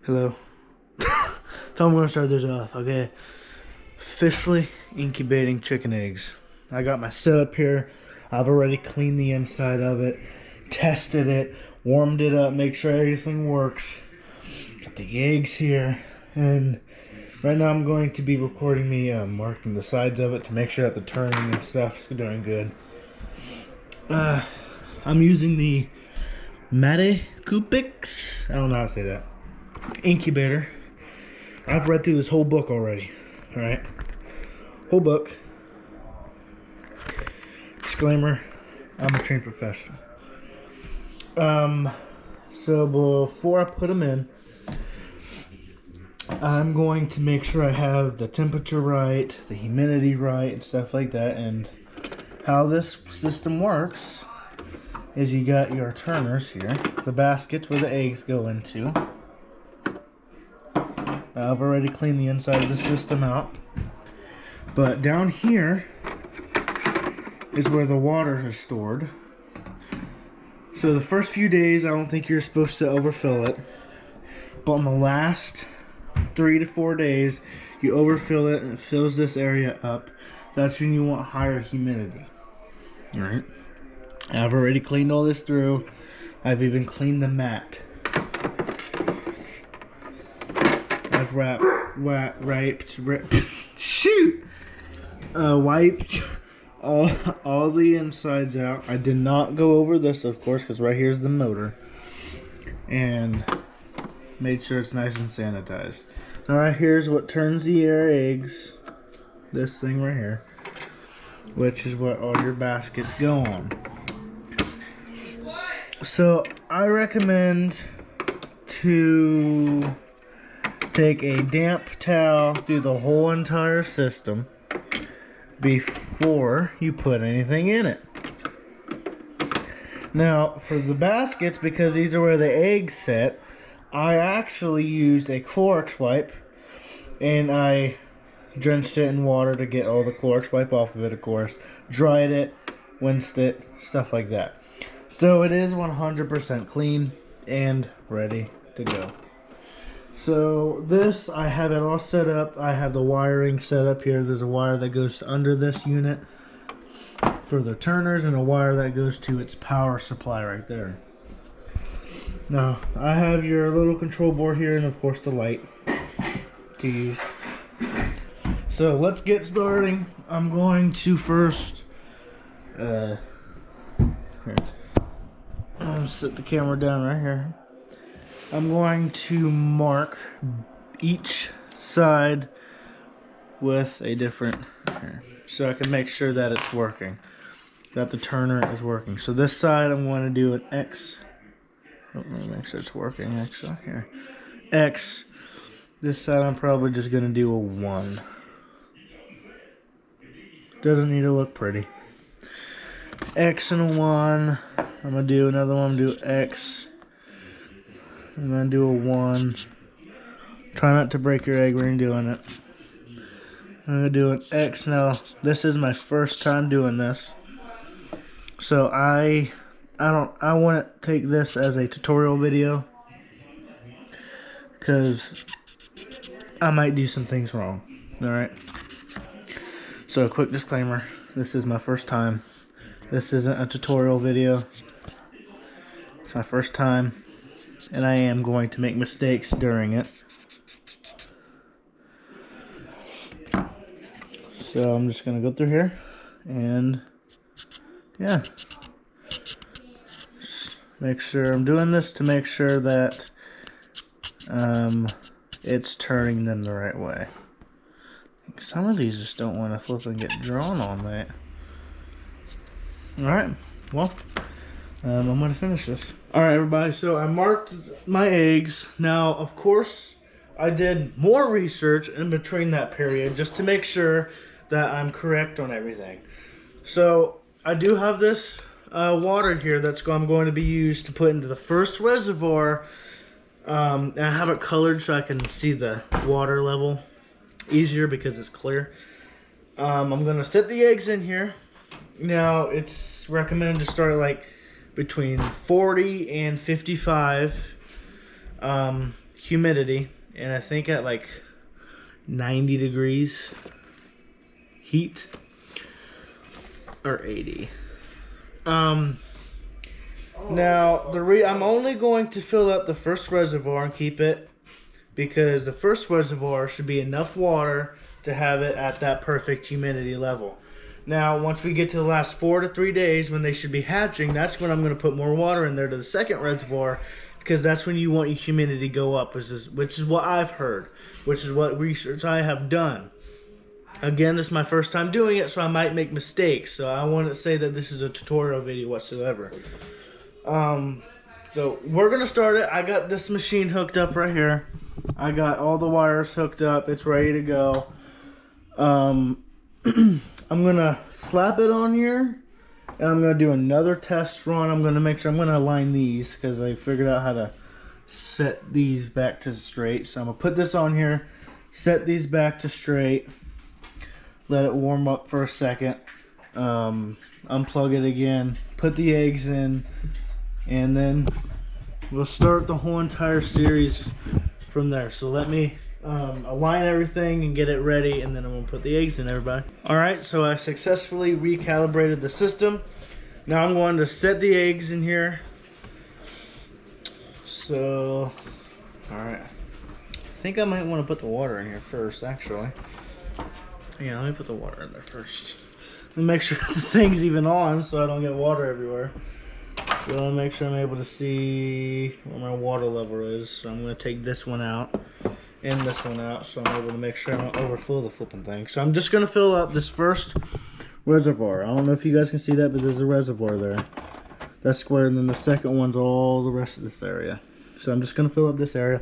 Hello. So I'm gonna start this off, okay? Officially incubating chicken eggs. I got my setup here. I've already cleaned the inside of it, tested it, warmed it up, make sure everything works. Got the eggs here, and right now I'm going to be recording me marking the sides of it to make sure that the turning and stuff is doing good. I'm using the maticoopx. I don't know how to say that. Incubator. I've read through this whole book already. Alright. Whole book. Disclaimer, I'm a trained professional. So before I put them in, I'm going to make sure I have the temperature right, the humidity right, and stuff like that. And how this system works is you got your turners here, the baskets where the eggs go into. I've already cleaned the inside of the system out. But down here is where the water is stored. So the first few days, I don't think you're supposed to overfill it. But in the last 3 to 4 days, you overfill it and it fills this area up. That's when you want higher humidity. Alright. I've already cleaned all this through. I've even cleaned the mat. I've wiped all the insides out. I did not go over this, of course, because right here's the motor, and made sure it's nice and sanitized. All right, here's what turns the air eggs. This thing right here, which is what all your baskets go on. So I recommend to take a damp towel through the whole entire system before you put anything in it. Now, for the baskets, because these are where the eggs sit, I actually used a Clorox wipe, and I drenched it in water to get all the Clorox wipe off of it, of course. Dried it, rinsed it, stuff like that. So it is 100% clean and ready to go. So this, I have it all set up. I have the wiring set up here. There's a wire that goes under this unit for the turners and a wire that goes to its power supply right there. Now, I have your little control board here and of course the light to use. So let's get starting. I'm going to first here. I'll set the camera down right here. I'm going to mark each side with a different, so I can make sure that it's working, that the turner is working. So this side I'm going to do an X. Let me make sure it's working actually. Here, X. This side I'm probably just going to do a 1. Doesn't need to look pretty. X and a 1. I'm going to do another one, do X. I'm going to do a 1. Try not to break your egg when you're doing it. I'm going to do an X. Now, this is my first time doing this. So I want to take this as a tutorial video, because I might do some things wrong. Alright. So, quick disclaimer. This is my first time. This isn't a tutorial video. It's my first time. And I am going to make mistakes during it. So I'm just going to go through here. And yeah. Make sure I'm doing this to make sure that it's turning them the right way. Some of these just don't want to flip and get drawn on, mate. Alright. Well, I'm going to finish this. Alright everybody, so I marked my eggs. Now, of course, I did more research in between that period just to make sure that I'm correct on everything. So, I do have this water here that's I'm going to be used to put into the first reservoir. And I have it colored so I can see the water level easier because it's clear. I'm going to set the eggs in here. Now, it's recommended to start like between 40 and 55 humidity, and I think at like 90 degrees heat or 80. Now I'm only going to fill up the first reservoir and keep it, because the first reservoir should be enough water to have it at that perfect humidity level. Now, once we get to the last 4 to 3 days when they should be hatching, that's when I'm going to put more water in there to the second reservoir, because that's when you want your humidity to go up, which is what I've heard, which is what research I have done. Again, this is my first time doing it, so I might make mistakes. So I want to say that this is a tutorial video whatsoever. So we're going to start it. I got this machine hooked up right here. I got all the wires hooked up. It's ready to go. I'm going to slap it on here, and I'm going to do another test run. I'm going to make sure I'm going to align these, because I figured out how to set these back to straight. So I'm going to put this on here, set these back to straight, let it warm up for a second, unplug it again, put the eggs in, and then we'll start the whole entire series from there. So let me align everything and get it ready, and then I'm gonna put the eggs in, everybody. All right, so I successfully recalibrated the system. Now I'm going to set the eggs in here. So, all right, I think I might want to put the water in here first, actually. Yeah, let me put the water in there first. Let me make sure the thing's even on so I don't get water everywhere. So let me make sure I'm able to see what my water level is. So I'm going to take this one out and this one out, so I'm able to make sure I don't overfill the flipping thing. So I'm just going to fill up this first reservoir. I don't know if you guys can see that, but there's a reservoir there. That's square, and then the second one's all the rest of this area. So I'm just going to fill up this area.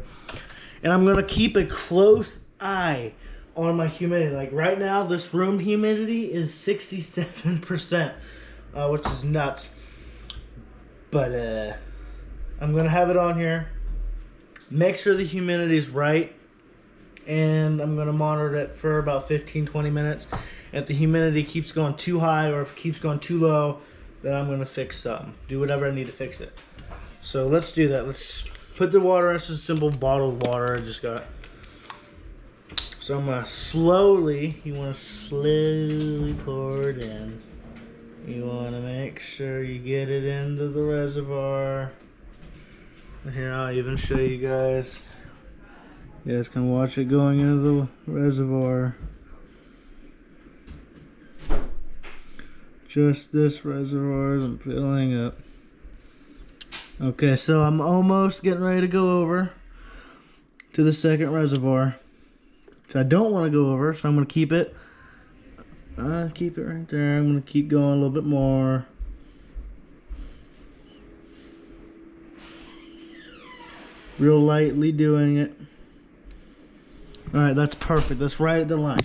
And I'm going to keep a close eye on my humidity. Like right now, this room humidity is 67%, which is nuts. But I'm gonna have it on here, make sure the humidity is right, and I'm gonna monitor it for about 15-20 minutes. If the humidity keeps going too high or if it keeps going too low, then I'm gonna fix something, do whatever I need to fix it. So let's do that. Let's put the water in. It's just simple bottled water I just got. So I'm gonna you wanna slowly pour it in. You wanna make sure you get it into the reservoir. Here, I'll even show you guys. You guys can watch it going into the reservoir. Just this reservoir as I'm filling up. Okay, so I'm almost getting ready to go over to the second reservoir. So I don't want to go over, so I'm going to keep it. Keep it right there. I'm going to keep going a little bit more. Real lightly doing it. Alright, that's perfect. That's right at the line.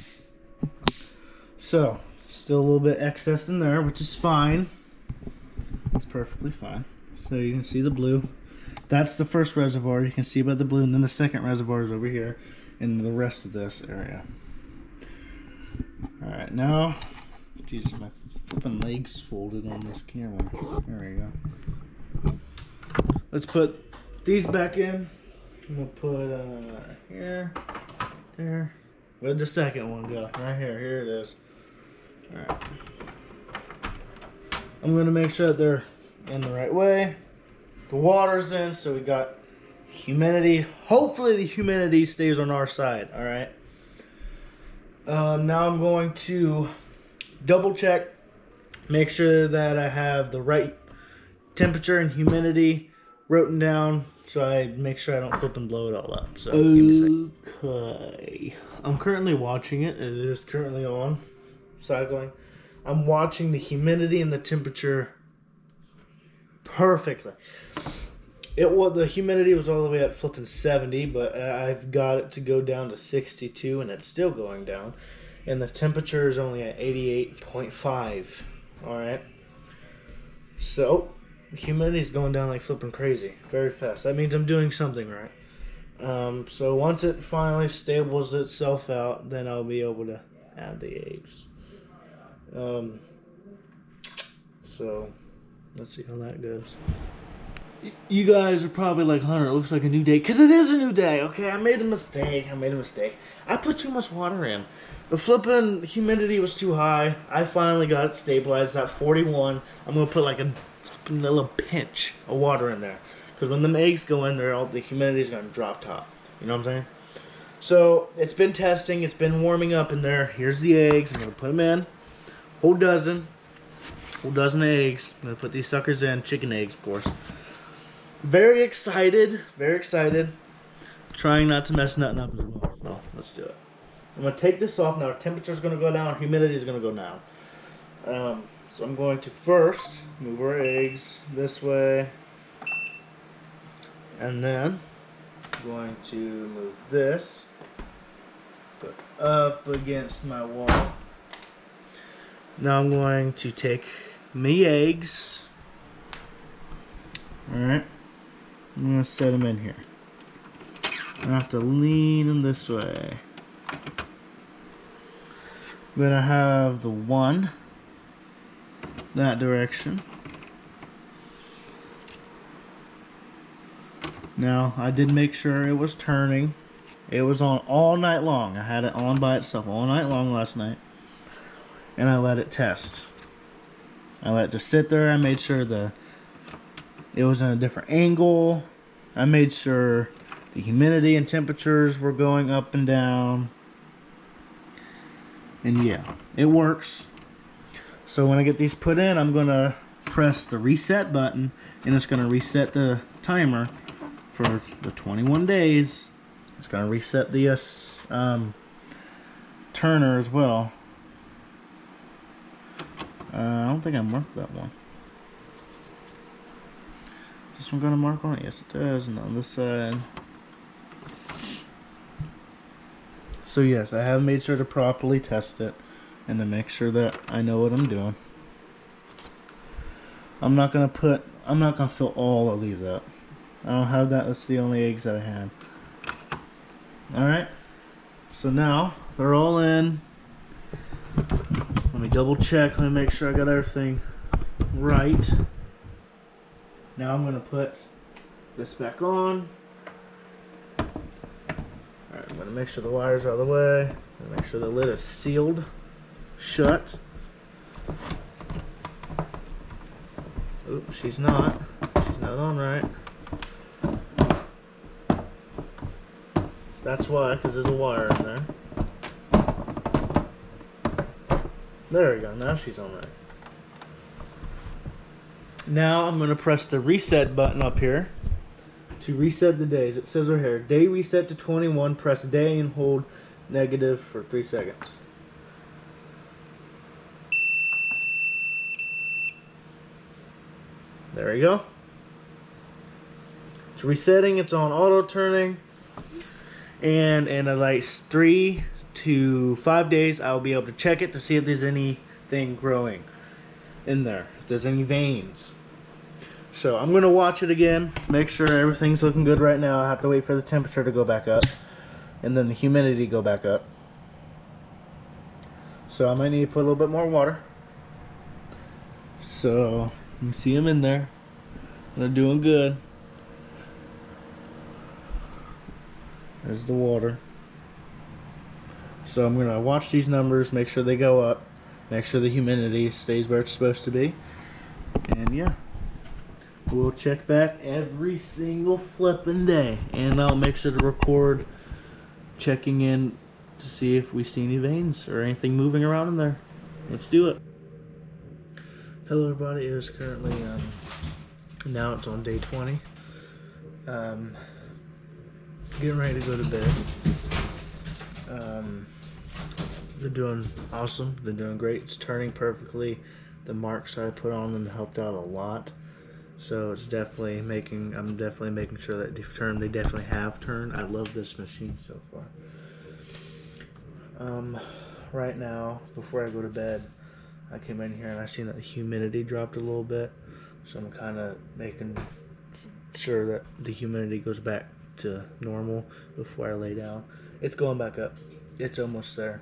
So, still a little bit excess in there, which is fine. It's perfectly fine. So you can see the blue. That's the first reservoir. You can see by the blue, and then the second reservoir is over here in the rest of this area. Alright, now, Jesus, my flipping legs folded on this camera. There we go. Let's put these back in. I'm gonna put here, there. Where'd the second one go? Right here. Here it is. Alright. I'm gonna make sure that they're in the right way. The water's in, so we got humidity. Hopefully the humidity stays on our side. Alright. Now I'm going to double check, make sure that I have the right temperature and humidity written down, so I make sure I don't flip and blow it all up. So give me a second. Okay, I'm currently watching it. It is currently on, cycling. I'm watching the humidity and the temperature perfectly. The humidity was all the way at flipping 70, but I've got it to go down to 62, and it's still going down. And the temperature is only at 88.5. All right. So humidity is going down like flipping crazy, very fast. That means I'm doing something right. So once it finally stables itself out, then I'll be able to add the eggs. So let's see how that goes. You guys are probably like, Hunter, it looks like a new day. Because it is a new day, okay? I made a mistake. I put too much water in. The flipping humidity was too high. I finally got it stabilized at 41. I'm going to put like a little pinch of water in there. Because when the eggs go in there, all the humidity is going to drop top. You know what I'm saying? So, it's been testing. It's been warming up in there. Here's the eggs. I'm going to put them in. Whole dozen of eggs. I'm going to put these suckers in. Chicken eggs, of course. Very excited. Trying not to mess nothing up as well. So, let's do it. I'm going to take this off now. Temperature is going to go down. Humidity is going to go down. So I'm going to first move our eggs this way. And then I'm going to move this up against my wall. Now I'm going to take my eggs. Alright. I'm going to set them in here. I have to lean them this way. I'm going to have the one that direction. Now, I did make sure it was turning. It was on all night long. I had it on by itself all night long last night. And I let it test. I let it just sit there. I made sure it was in a different angle. I made sure the humidity and temperatures were going up and down. And yeah, it works. So when I get these put in, I'm going to press the reset button. And it's going to reset the timer for the 21 days. It's going to reset the turner as well. I don't think I marked that one. Is this one going to mark on it? Yes, it does. And on this side. So yes, I have made sure to properly test it and to make sure that I know what I'm doing. I'm not going to fill all of these up. I don't have that. That's the only eggs that I had. Alright. So now they're all in. Let me double check. Let me make sure I got everything right. Now I'm going to put this back on. Alright, I'm going to make sure the wires are out of the way. I'm going to make sure the lid is sealed shut. Oop, she's not. She's not on right. That's why, because there's a wire in there. There we go. Now she's on right. Now I'm going to press the reset button up here to reset the days. It says right here, day reset to 21. Press day and hold negative for 3 seconds. There we go. It's resetting. It's on auto turning. And in like 3 to 5 days, I'll be able to check it to see if there's anything growing in there. If there's any veins. So I'm going to watch it again. Make sure everything's looking good right now. I have to wait for the temperature to go back up. And then the humidity go back up. So I might need to put a little bit more water. So you see them in there. They're doing good. There's the water. So I'm going to watch these numbers, make sure they go up, make sure the humidity stays where it's supposed to be. And yeah, we'll check back every single flipping day. And I'll make sure to record checking in to see if we see any veins or anything moving around in there. Let's do it. Hello everybody, it is currently, now it's on day 20. Getting ready to go to bed. They're doing awesome. They're doing great. It's turning perfectly. The marks I put on them helped out a lot. So it's definitely making. I'm definitely making sure that they definitely have turned. I love this machine so far. Right now, before I go to bed, I came in here and I seen that the humidity dropped a little bit. So I'm kind of making sure that the humidity goes back to normal before I lay down. It's going back up. It's almost there.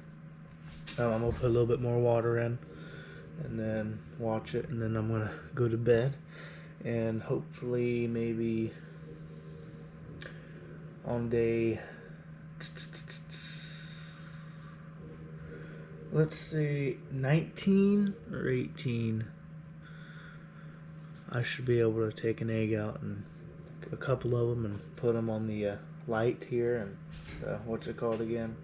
I'm gonna put a little bit more water in and then watch it, and then I'm gonna go to bed. And hopefully maybe on day, let's say 19 or 18, I should be able to take an egg out and a couple of them and put them on the light here, and what's it called again?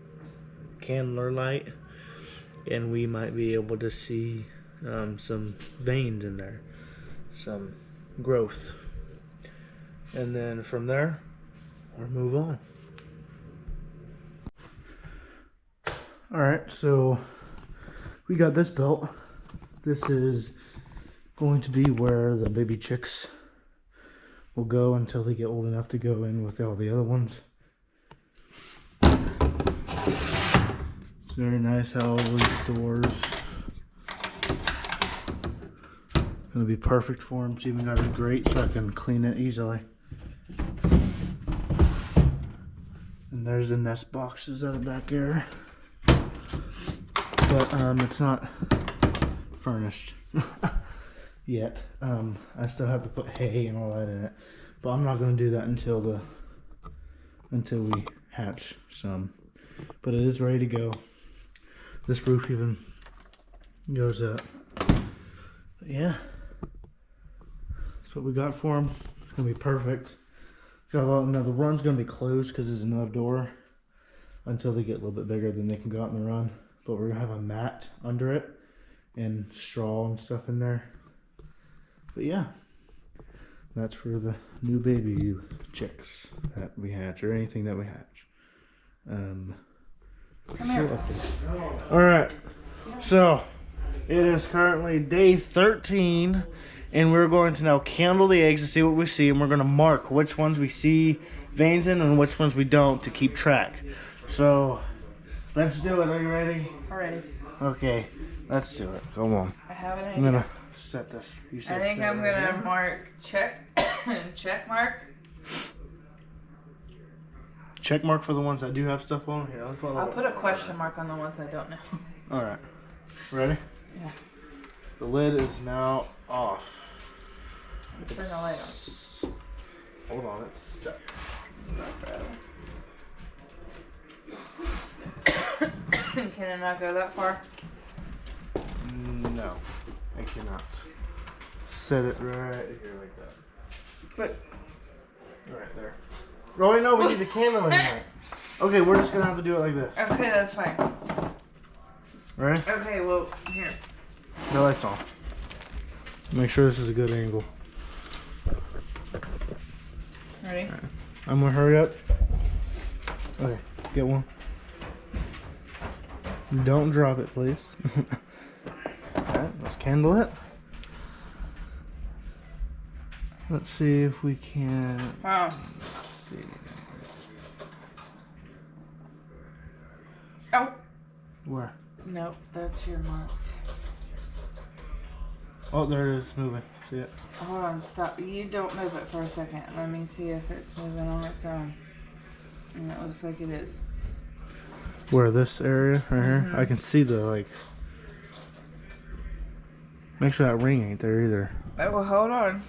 Candler light, and we might be able to see some veins in there, some growth, and then from there we'll move on. Alright, so we got this built. This is going to be where the baby chicks will go until they get old enough to go in with all the other ones. It's very nice how these doors gonna be perfect for them. It's even got a grate so I can clean it easily. And there's the nest boxes out of back there. But it's not furnished yet. I still have to put hay and all that in it. But I'm not gonna do that until we hatch some. But it is ready to go. This roof even goes up. But yeah, that's what we got for them. It's gonna be perfect. It's got now the run's gonna be closed because there's another door until they get a little bit bigger. Then they can go out in the run. But we're gonna have a mat under it and straw and stuff in there. But yeah, that's for the new baby chicks that we hatch, or anything that we hatch. Come here. Alright, so it is currently day 13, and we're going to now candle the eggs to see what we see, and we're going to mark which ones we see veins in and which ones we don't to keep track. So let's do it. Are you ready? Already. Okay, let's do it. Come on. I have an idea. I'm gonna set this. You I think I'm gonna mark check mark. Check mark for the ones that do have stuff on here. I'll put a question mark on the ones I don't know. All right. Ready? Yeah. The lid is now off. Turn the light on. Hold on, it's stuck. Can it not go that far? No, I cannot. Set it right here like that. But right there. Oh wait, no, we need the candle in there. Okay, we're just gonna have to do it like this. Okay, that's fine. Ready? Okay, well, here. The light's on. Make sure this is a good angle. Ready? Right. I'm gonna hurry up. Okay, get one. Don't drop it, please. Alright, let's candle it. Let's see if we can. Wow. Let's see. Oh. Where? Nope, that's your mark. Oh, there it is, moving. See it? Hold on, stop. You don't move it for a second. Let me see if it's moving on its own. And it looks like it is. Where, this area right here? I can see the, like. Make sure that ring ain't there either. Oh, well, hold on.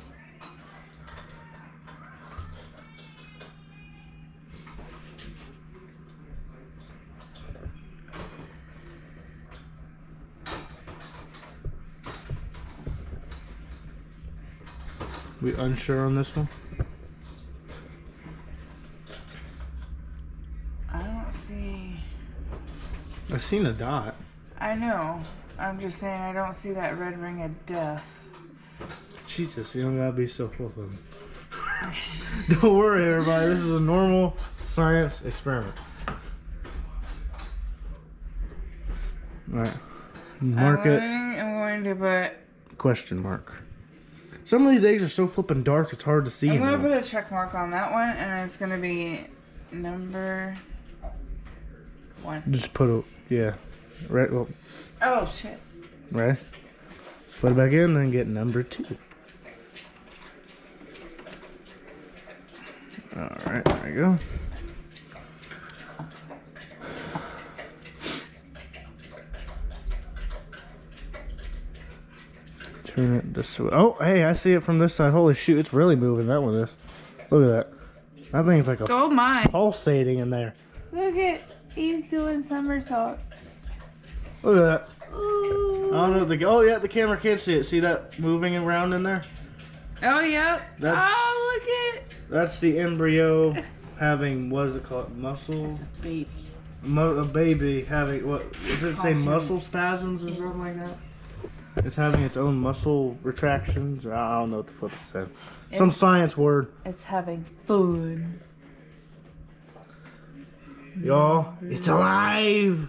We unsure on this one? I don't see. I seen a dot. I know. I'm just saying I don't see that red ring of death. Jesus, you don't gotta be so full of them. Don't worry, everybody. This is a normal science experiment. Alright. Mark it. I'm going to put. Question mark. Some of these eggs are so flippin' dark, it's hard to see. I'm going to put a check mark on that one, and it's going to be number 1. Just put a, yeah. Right, well. Oh, shit. Right? Put it back in, then get number 2. Alright, there you go. turn it this way. Oh, hey, I see it from this side. Holy shoot, it's really moving. That one is. Look at that. That thing's like a Oh my. pulsating in there. Look at, he's doing somersault. Look at that. Ooh. I don't know if the, oh yeah, the camera can't see it. See that moving around in there? Oh, yep. That's, oh, look at. that's the embryo having, what is it called? Muscle? It's a baby. A baby having, what, does it say muscle spasms or something like that? It's having its own muscle retractions. I don't know what the flip it said. Some science word. It's having fun. Y'all, it's alive!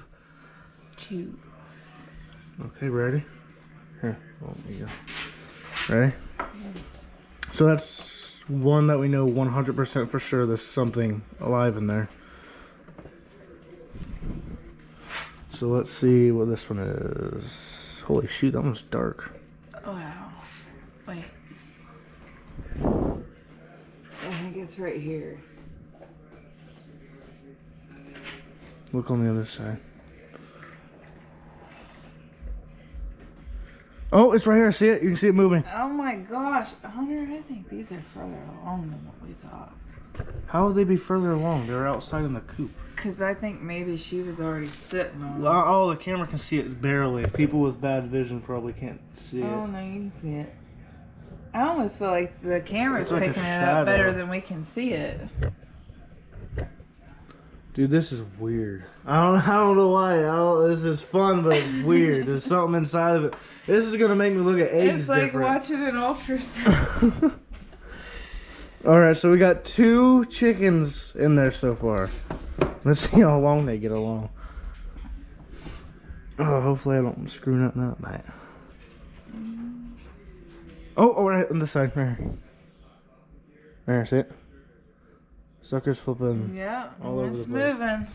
Cute. Okay, ready? Here, oh, there you go. Ready? So that's one that we know 100% for sure there's something alive in there. So let's see what this one is. Holy shoot, that one's dark. Wow. Wait. I think it's right here. Look on the other side. Oh, it's right here. See it? You can see it moving. Oh my gosh. Hunter, I think these are further along than what we thought. How would they be further along? They're outside in the coop. Because I think maybe she was already sitting on it. Oh, the camera can see it barely. People with bad vision probably can't see it. Oh, no, you can see it. I almost feel like the camera's It's like a picking it shadow. up better than we can see it. Dude, this is weird. I don't know why. This is fun, but it's weird. There's something inside of it. This is gonna make me look at eggs It's like different. watching an ultrasound. All right, so we got 2 chickens in there so far. Let's see how long they get along. Oh, hopefully I don't screw nothing up, mate. Oh, right on this side, right here. There, see it? Sucker's flipping. Yeah, all over it's the place. moving.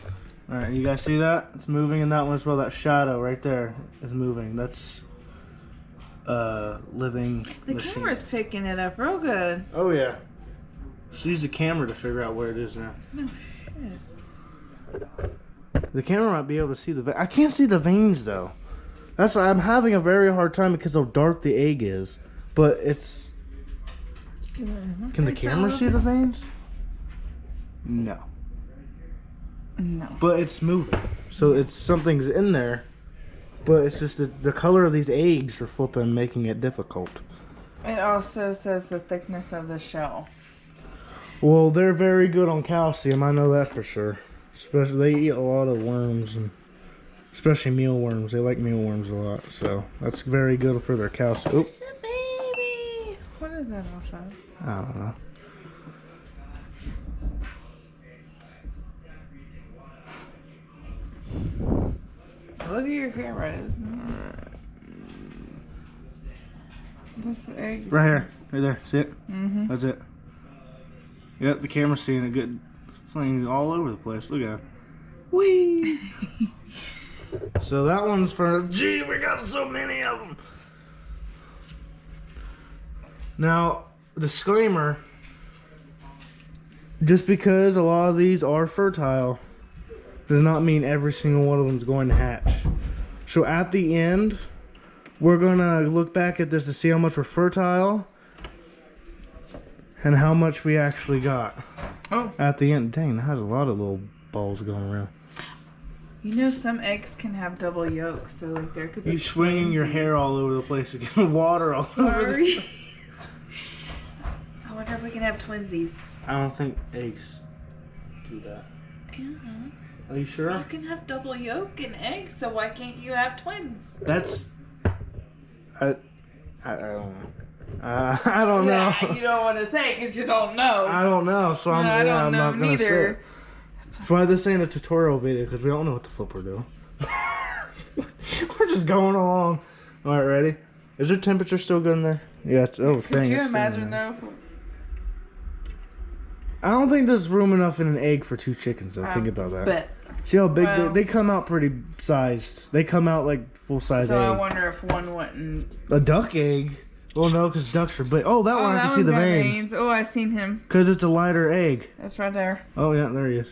All right, you guys see that? It's moving in that one as well. That shadow right there is moving. That's living The machine. camera's picking it up real good. Oh yeah. Just use the camera to figure out where it is now. No shit. The camera might be able to see the I can't see the veins though. That's why I'm having a very hard time because how dark the egg is. But it's... Can the camera see the veins? No. No. But it's moving. So it's something's in there. But it's just the color of these eggs are flipping, making it difficult. It also says the thickness of the shell. Well, they're very good on calcium. I know that for sure. Especially, they eat a lot of worms, and especially mealworms. They like mealworms a lot. So that's very good for their calcium. It's a baby. What is that outside? I don't know. Look at your camera. This egg. Right here. Right there. See it? Mm-hmm. That's it. Yep, the camera's seeing it good. Flames all over the place. Look at it. Whee! So that one's for... Gee, we got so many of them. Now, disclaimer. Just because a lot of these are fertile does not mean every single one of them is going to hatch. So at the end, we're going to look back at this to see how much we're fertile and how much we actually got. Oh. At the end. Dang, that has a lot of little balls going around. You know some eggs can have double yolks, so like there could be. You swinging your hair all over the place, getting water all over the Sorry. I wonder if we can have twinsies. I don't think eggs do that. Yeah. Are you sure? You can have double yolk in eggs, so why can't you have twins? That's... I don't know. I don't know. Nah, you don't want to say because you don't know. I don't know, so I'm, I don't I'm know not gonna say neither. it. That's why this ain't a tutorial video, because we don't know what the flip we're doing. We're just going along. Alright, ready? Is your temperature still good in there? Yeah, it's, oh, Could dang, you it's still in imagine there. though? I don't think there's room enough in an egg for 2 chickens, though. Think about that. But See how big well, they come out pretty sized. They come out like full-size so egg. I wonder if one wouldn't. A duck egg? Well, no, because ducks are big. Oh, that one, I can see the veins. Oh, I seen him. Because it's a lighter egg. That's right there. Oh, yeah, there he is.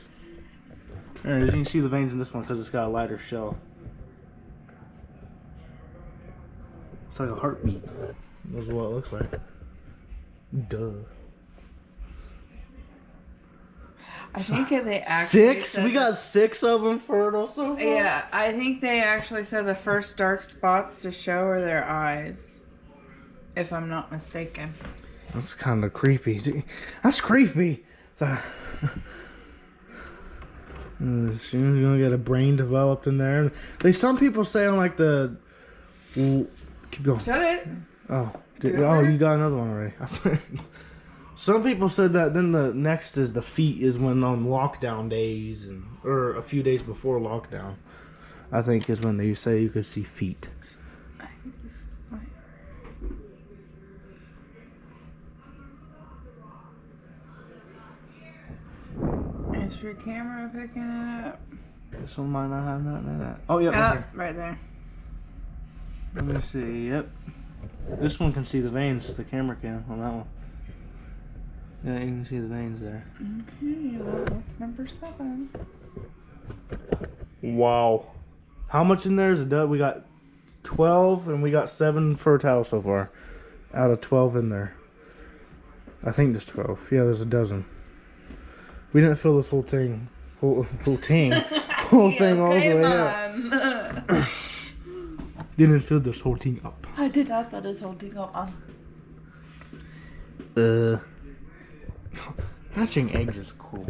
There he is. You can see the veins in this one because it's got a lighter shell. It's like a heartbeat. That's what it looks like. Duh. I think they actually 6? said We got 6 of them fertile so far? Yeah, I think they actually said the first dark spots to show are their eyes. If I'm not mistaken. That's kind of creepy. That's creepy. You're gonna get a brain developed in there. Some people say on like the. Keep going. Shut it. Oh, you got another one already. Some people said that then the next is the feet is when on lockdown days or a few days before lockdown. I think is when they say you could see feet. Is your camera picking it up? This one might not have nothing in it. Oh, yeah, right there. Let me see. Yep. This one can see the veins. The camera can on that one. Yeah, you can see the veins there. Okay, well, that's number 7. Wow. How much in there is it? We got 12 and we got 7 fertile so far. Out of 12 in there. I think there's 12. Yeah, there's a dozen. We didn't fill this whole thing. Whole thing all the way up. Didn't fill this whole thing up. I did not fill this whole thing up. Hatching eggs is cool.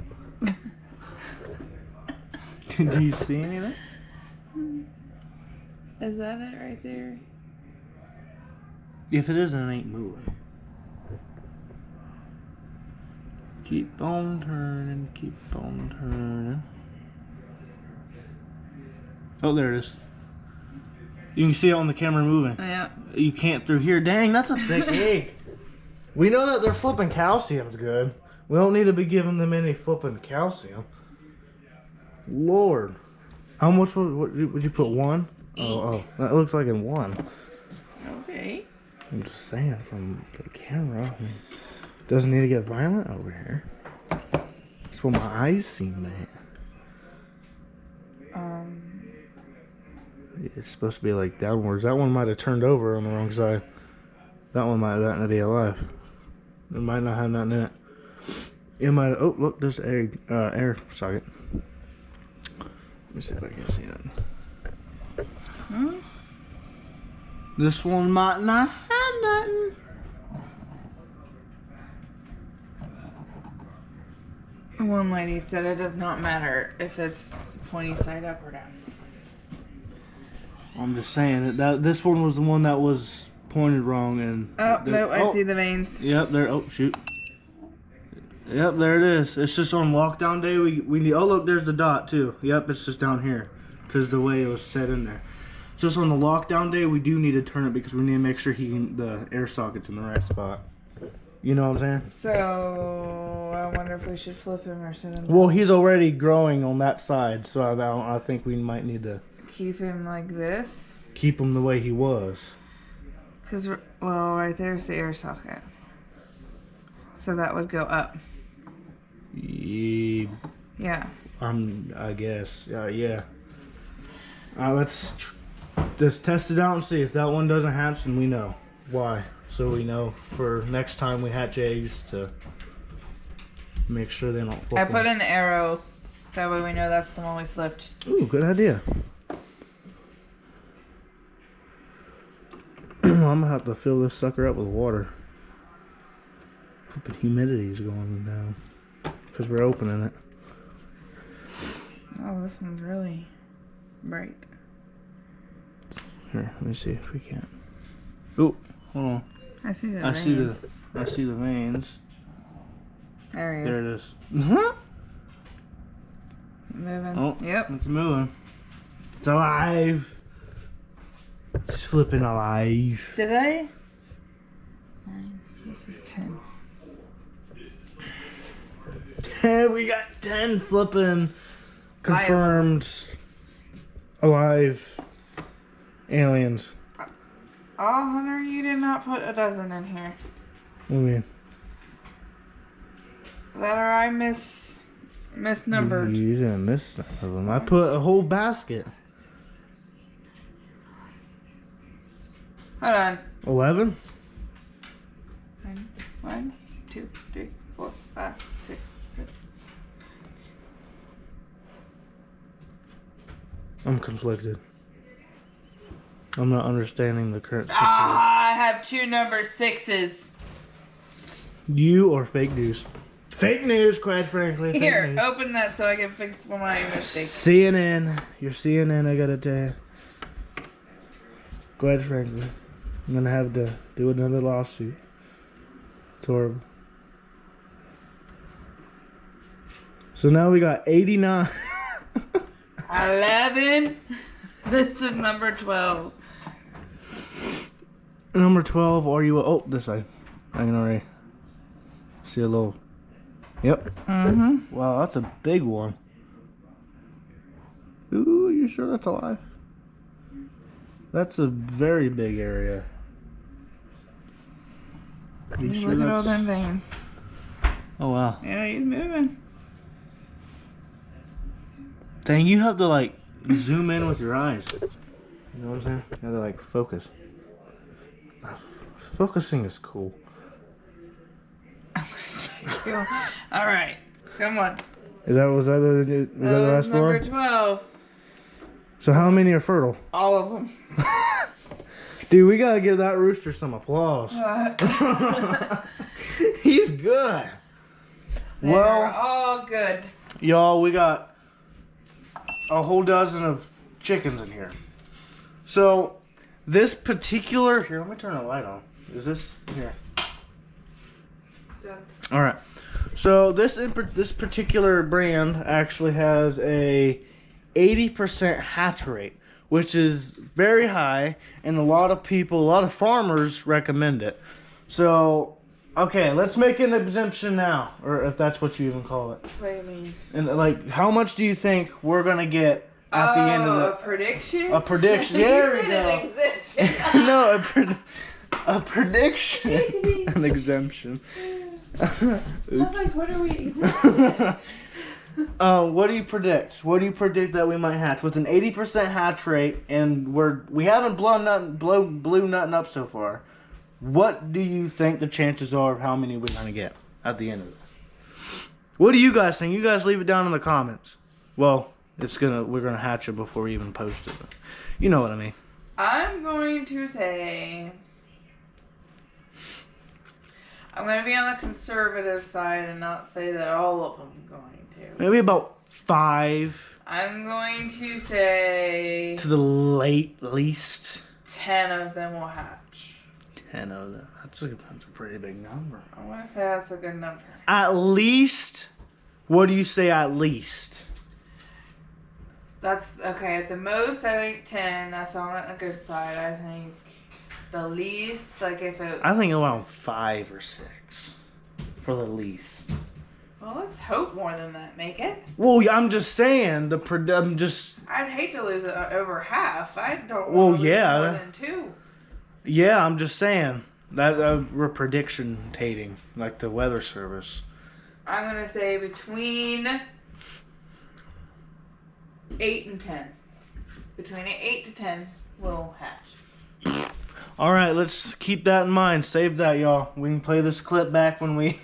Do you see anything? Is that it right there? If it isn't, it ain't moving. Keep on turning, keep on turning. Oh, there it is. You can see it on the camera moving. Yeah. You can't through here. Dang, that's a thick egg. We know that their flipping calcium's good. We don't need to be giving them any flipping calcium. Lord. How much would you put? 1? Oh, that looks like in 1. Okay. I'm just saying from the camera. Doesn't need to get violent over here. That's what my eyes seem like. It's supposed to be like downwards. That one might have turned over on the wrong side. That one might have gotten to be alive. It might not have nothing in it. It might have, oh, look, there's an air socket. Let me see if I can see that. This one might not have nothing. One lady said it does not matter if it's pointy side up or down. I'm just saying that this one was the one that was pointed wrong and. Oh no! I see the veins. Yep, there. Oh shoot. Yep, there it is. It's just on lockdown day. We need. Oh look, there's the dot too. Yep, it's just down here because the way it was set in there. Just on the lockdown day, we do need to turn it because we need to make sure the air socket's in the right spot. You know what I'm saying? So I wonder if we should flip him or sit him. Well, he's already growing on that side, so I think we might need to keep him like this. Keep him the way he was. Cause right there's the air socket. So that would go up. Yeah. I guess. Yeah. Let's test it out and see if that one doesn't hatch, then we know why. So we know for next time we hatch eggs to make sure they don't flip. I put an arrow. That way we know that's the one we flipped. Ooh, good idea. I'm gonna have to fill this sucker up with water. Flipping humidity is going down because we're opening it. Oh, this one's really bright. Here, let me see if we can. Oh, hold on. I see the veins. I see the veins. There he is. There it is. Moving. Oh, yep. It's moving. It's alive. It's flipping alive. Did I? 9. This is 10. 10. We got 10 flipping confirmed alive aliens. Oh, Hunter, you did not put a dozen in here. What do you mean? That or I misnumbered. You didn't miss none of them. I put a whole basket. Hold on. 11? 1, 2, 3, 4, 5, 6, 7. I'm conflicted. I'm not understanding the current situation. Ah, I have 2 number 6s. You or fake news? Fake news, quite frankly. Fake Here, news. open that so I can fix my mistakes. CNN. You're CNN, I gotta tell you. Quite frankly. I'm gonna have to do another lawsuit. It's horrible. So now we got 89. 11. This is number 12. Number 12, are you... Oh, this side. I can already see a little... Yep. Mm-hmm. Wow, that's a big one. Ooh, you sure that's alive? That's a very big area. You sure Look at all that's... them veins. Oh, wow. Yeah, he's moving. Dang, you have to, like, zoom in with your eyes. You know what I'm saying? You have to, like, focus. Focusing is cool. All right, come on. Was that the last number one? 12. So how many are fertile? All of them. Dude, we gotta give that rooster some applause. He's good. They're Well, all good. y'all, we got a whole dozen of chickens in here. So this particular... Here, let me turn the light on. Is this... Here. All right. So this particular brand actually has a 80% hatch rate, which is very high, and a lot of farmers recommend it. So, okay, let's make an exemption now, or if that's what you even call it. What do you mean? And like, how much do you think we're gonna get at the end of a prediction? A prediction. There we You said go. an exemption. No, a prediction. An exemption. I'm like, what are we? What do you predict? What do you predict that we might hatch with an 80% hatch rate, and we haven't blew nothing up so far? What do you think the chances are of how many we're gonna get at the end of it? What do you guys think? You guys leave it down in the comments. Well, we're gonna hatch it before we even post it. You know what I mean. I'm going to say. I'm going to be on the conservative side and not say that all of them are going to. Maybe about 5. I'm going to say... To the least. 10 of them will hatch. 10 of them. That's a pretty big number. I want to say that's a good number. At least? What do you say at least? That's... Okay, at the most, I think 10. That's on the good side. I think the least, like if it... I think around 5 or 6. For the least. Well, let's hope more than that make it. Well, I'm just saying, I'd hate to lose over half. I don't Well, want to lose yeah. more than 2. Yeah, I'm just saying. That we're prediction-tating, like the weather service. I'm going to say between 8 and 10. Between 8 to 10 will hatch. All right, let's keep that in mind. Save that, y'all. We can play this clip back when we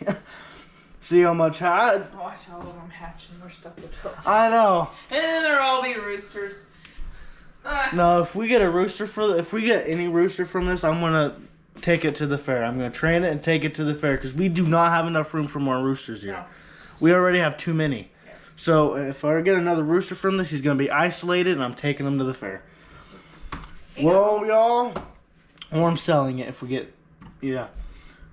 see how much hatch. Watch all of them hatching. We're stuck with 12. I know. And then there'll all be roosters. No, if we get any rooster from this, I'm gonna take it to the fair. I'm gonna train it and take it to the fair because we do not have enough room for more roosters here. No. We already have too many. Yeah. So if I get another rooster from this, he's gonna be isolated, and I'm taking him to the fair. Yeah. Well, y'all, or I'm selling it if we get, yeah.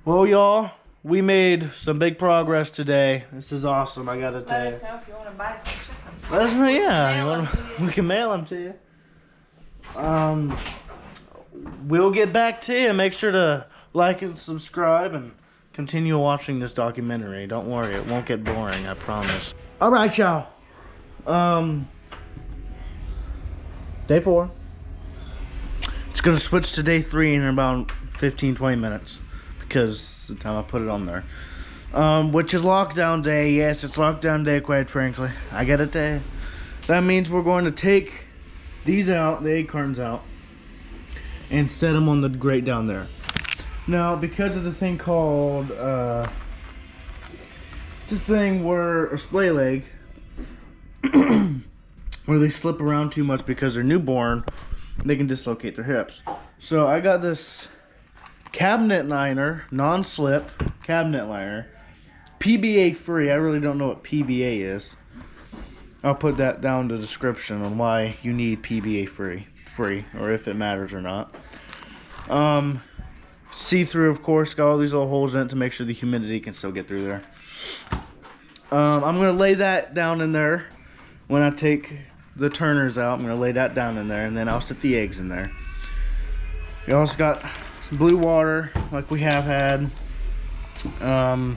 Well, y'all, we made some big progress today. This is awesome. I gotta tell Let you. us know if you want to buy some chickens. Let us know, yeah. Mail 'em to you. We can mail them to you. We'll get back to you. Make sure to like and subscribe and continue watching this documentary. Don't worry, it won't get boring, I promise. All right, y'all. Day 4. It's gonna switch to day 3 in about 15-20 minutes because the time I put it on there. Which is lockdown day. Yes, it's lockdown day, quite frankly. I gotta tell you. That means we're going to take these out, the acorns out, and set them on the grate down there. Now, because of the thing called this thing where a splay leg, where they slip around too much because they're newborn, they can dislocate their hips. So I got this cabinet liner, non-slip cabinet liner, PBA free. I really don't know what PBA is. I'll put that down in the description on why you need PBA free, or if it matters or not. See-through, of course, got all these little holes in it to make sure the humidity can still get through there. I'm gonna lay that down in there when I take the turners out. I'm gonna lay that down in there, and then I'll set the eggs in there. We also got blue water like we have had.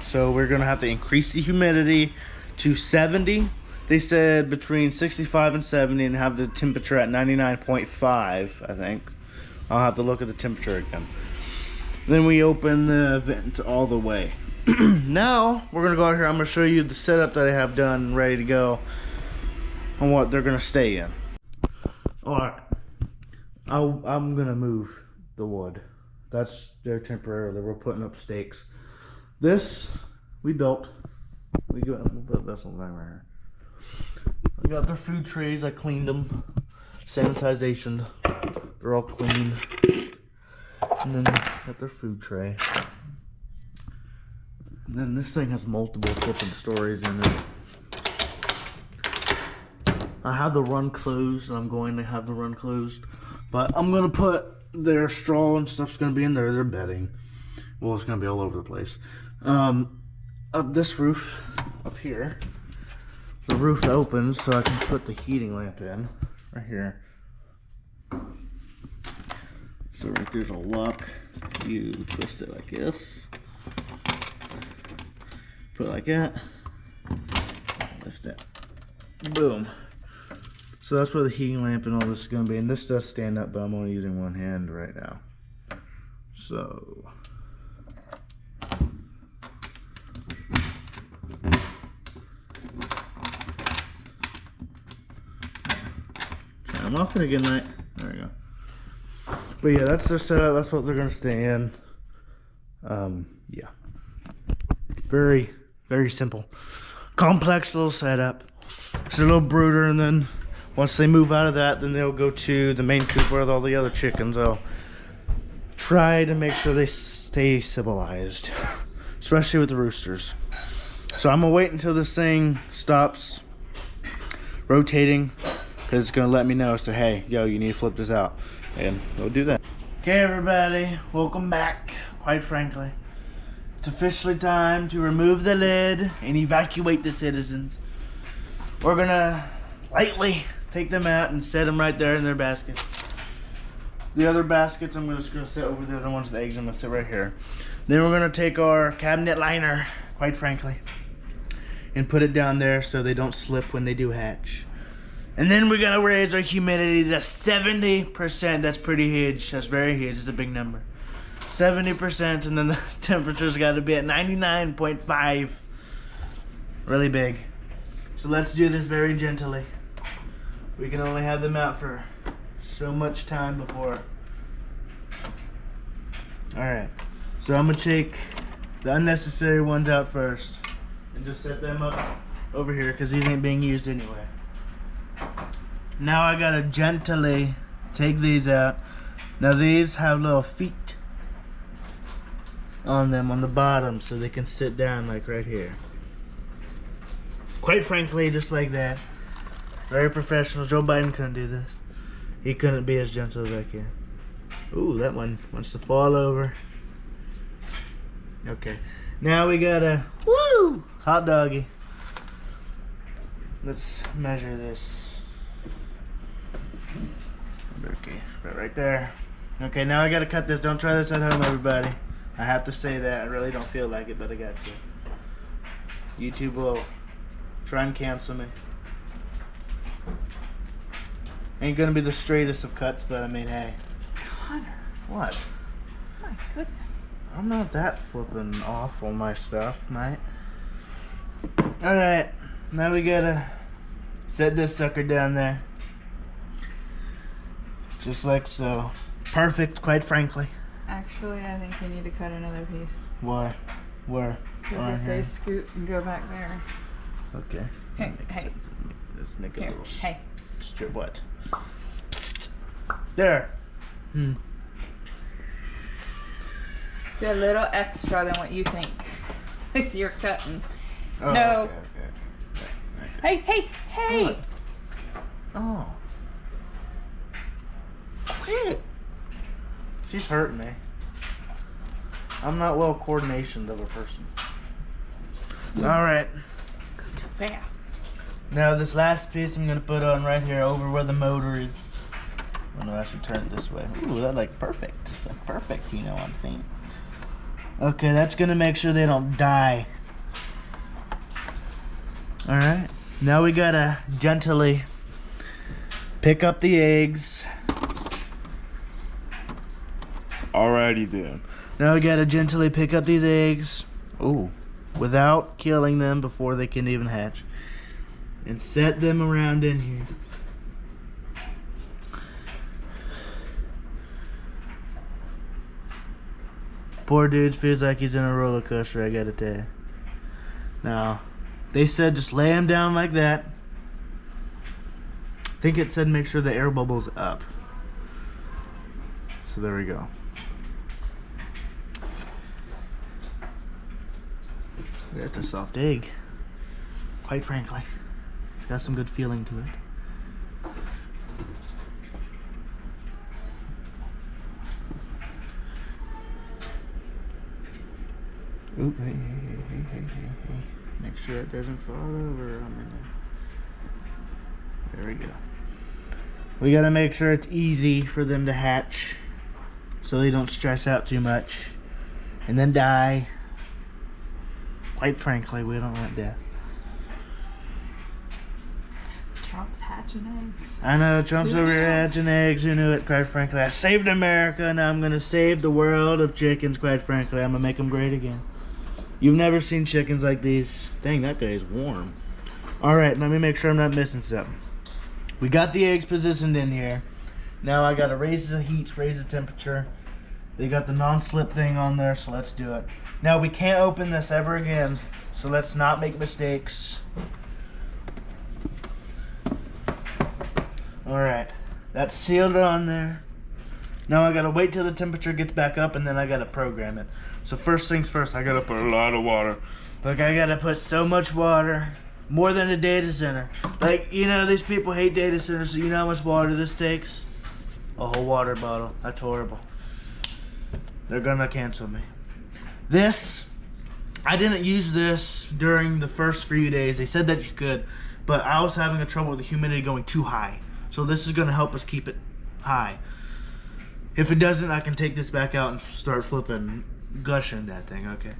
So we're gonna have to increase the humidity to 70. They said between 65 and 70, and have the temperature at 99.5, I think. I'll have to look at the temperature again. Then we open the vent all the way. Now we're gonna go out here. I'm gonna show you the setup that I have done, ready to go, on what they're gonna stay in. All right, I'm gonna move the wood. That's there temporarily. We're putting up stakes. This we built. We'll put this one right here. I got their food trays. I cleaned them, sanitization. They're all clean. And then got their food tray. And then this thing has multiple flipping stories in it. I have the run closed, and I'm going to have the run closed. But I'm going to put their straw and stuff's going to be in there. Their bedding. Well, it's going to be all over the place. Up this roof, up here, the roof opens so I can put the heating lamp in. Right here. So right there's a lock. You twist it like this. Put it like that. Lift it. Boom. So that's where the heating lamp and all this is going to be. And this does stand up, but I'm only using one hand right now. So I'm off it again, night. There we go. But yeah, that's their setup. That's what they're going to stay in. Yeah. Very, very simple. Complex little setup. It's a little brooder, and then once they move out of that, then they'll go to the main coop with all the other chickens. I'll try to make sure they stay civilized, especially with the roosters. So I'm going to wait until this thing stops rotating, because it's going to let me know. So, hey, yo, you need to flip this out. And we'll do that. Okay, everybody, welcome back. Quite frankly, it's officially time to remove the lid and evacuate the citizens. We're gonna lightly take them out and set them right there in their baskets. The other baskets I'm just gonna set over there. The ones with the eggs I'm gonna sit right here. Then we're gonna take our cabinet liner, quite frankly, and put it down there so they don't slip when they do hatch. And then we're gonna raise our humidity to 70%. That's pretty huge. That's very huge. It's a big number. 70%, and then the temperature's gotta be at 99.5. Really big. So let's do this very gently. We can only have them out for so much time before. Alright. So I'm gonna take the unnecessary ones out first and just set them up over here, because these ain't being used anyway. Now I gotta gently take these out. Now these have little feet on them on the bottom, so they can sit down like right here. Quite frankly, just like that. Very professional. Joe Biden couldn't do this. He couldn't be as gentle as I can. Ooh, that one wants to fall over. Okay. Now we got a hot doggy. Let's measure this. Okay, right there. Okay, now I gotta cut this. Don't try this at home, everybody. I have to say that. I really don't feel like it, but I got to. YouTube will try and cancel me. Ain't gonna be the straightest of cuts, but I mean, hey. Connor. What? My goodness. I'm not that flipping off on my stuff, mate. Alright, now we gotta set this sucker down there. Just like so. Perfect, quite frankly. Actually, I think you need to cut another piece. Why? Where? Because if they scoot and go back there. Okay. Hey, That makes hey. sense. Let's make a Here, little hey. strip. What? Psst. There. Do a little extra than what you think with your cutting. Oh, No. Okay. Hey, hey! What? Oh. Quit. She's hurting me. I'm not well coordinationed of a person. Alright. Go too fast. Now this last piece I'm gonna put on right here over where the motor is. Oh no, I should turn it this way. Ooh, that like perfect. It's like perfect, you know what I'm saying. Okay, that's gonna make sure they don't die. Alright. Now we gotta gently pick up the eggs. Alrighty then. Now we gotta gently pick up these eggs. Ooh. Without killing them before they can even hatch. And set them around in here. Poor dude feels like he's in a roller coaster, I gotta tell you. Now, they said just lay him down like that. I think it said make sure the air bubble's up. So there we go. That's a soft egg. Quite frankly. It's got some good feeling to it. Oop, hey. Make sure it doesn't fall over on me now. There we go. We gotta make sure it's easy for them to hatch so they don't stress out too much and then die. Quite frankly, we don't want death. Trump's hatching eggs. I know, Trump's over here hatching eggs. Who knew it, quite frankly? I saved America, now I'm gonna save the world of chickens, quite frankly. I'm gonna make them great again. You've never seen chickens like these. Dang, that guy is warm. Alright, let me make sure I'm not missing something. We got the eggs positioned in here. Now I gotta raise the heat, raise the temperature. They got the non-slip thing on there, so let's do it. Now we can't open this ever again, so let's not make mistakes. Alright, that's sealed on there. Now I gotta wait till the temperature gets back up and then I gotta program it. So first things first, I gotta put a lot of water. Like I gotta put so much water, more than a data center. Like, you know, these people hate data centers, so you know how much water this takes? A whole water bottle. That's horrible. They're gonna cancel me. This, I didn't use this during the first few days. They said that you could, but I was having a trouble with the humidity going too high. So this is gonna help us keep it high. If it doesn't, I can take this back out and start flipping, gushing that thing, okay.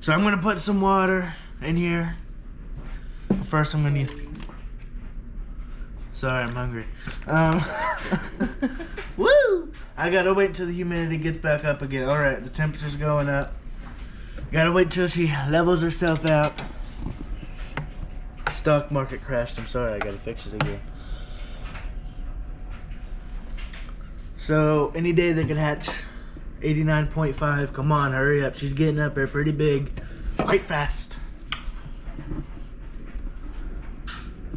So I'm gonna put some water in here. But first I'm gonna use, sorry, I'm hungry. Woo! I gotta wait until the humidity gets back up again. Alright, the temperature's going up. Gotta wait till she levels herself out. Stock market crashed, I'm sorry, I gotta fix it again. So, any day they can hatch 89.5. Come on, hurry up. She's getting up there pretty big. Quite fast.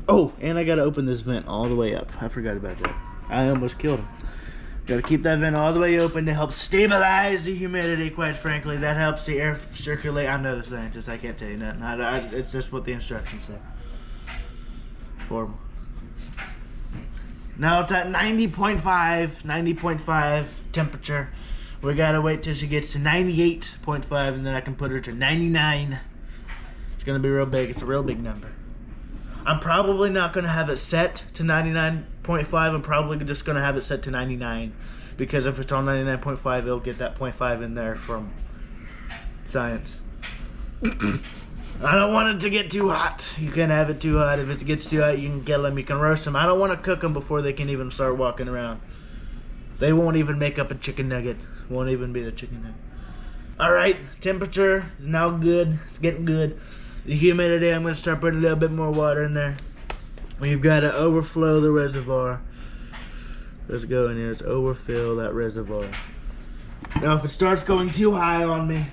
Oh, and I gotta open this vent all the way up. I forgot about that. I almost killed him. Gotta keep that vent all the way open to help stabilize the humidity, quite frankly. That helps the air circulate. I'm not a scientist, I can't tell you nothing. It's just what the instructions say. Horrible. Now it's at 90.5 temperature. We gotta wait till she gets to 98.5 and then I can put her to 99. It's gonna be real big. It's a real big number. I'm probably not gonna have it set to 99.5. I'm probably just gonna have it set to 99 because if it's on 99.5, it'll get that 0.5 in there from science. I don't want it to get too hot. You can't have it too hot. If it gets too hot, you can kill them. You can roast them. I don't want to cook them before they can even start walking around. They won't even make up a chicken nugget. Won't even be a chicken nugget. Alright, temperature is now good. It's getting good. The humidity, I'm going to start putting a little bit more water in there. We've got to overflow the reservoir. Let's go in here. Let's overfill that reservoir. Now if it starts going too high on me,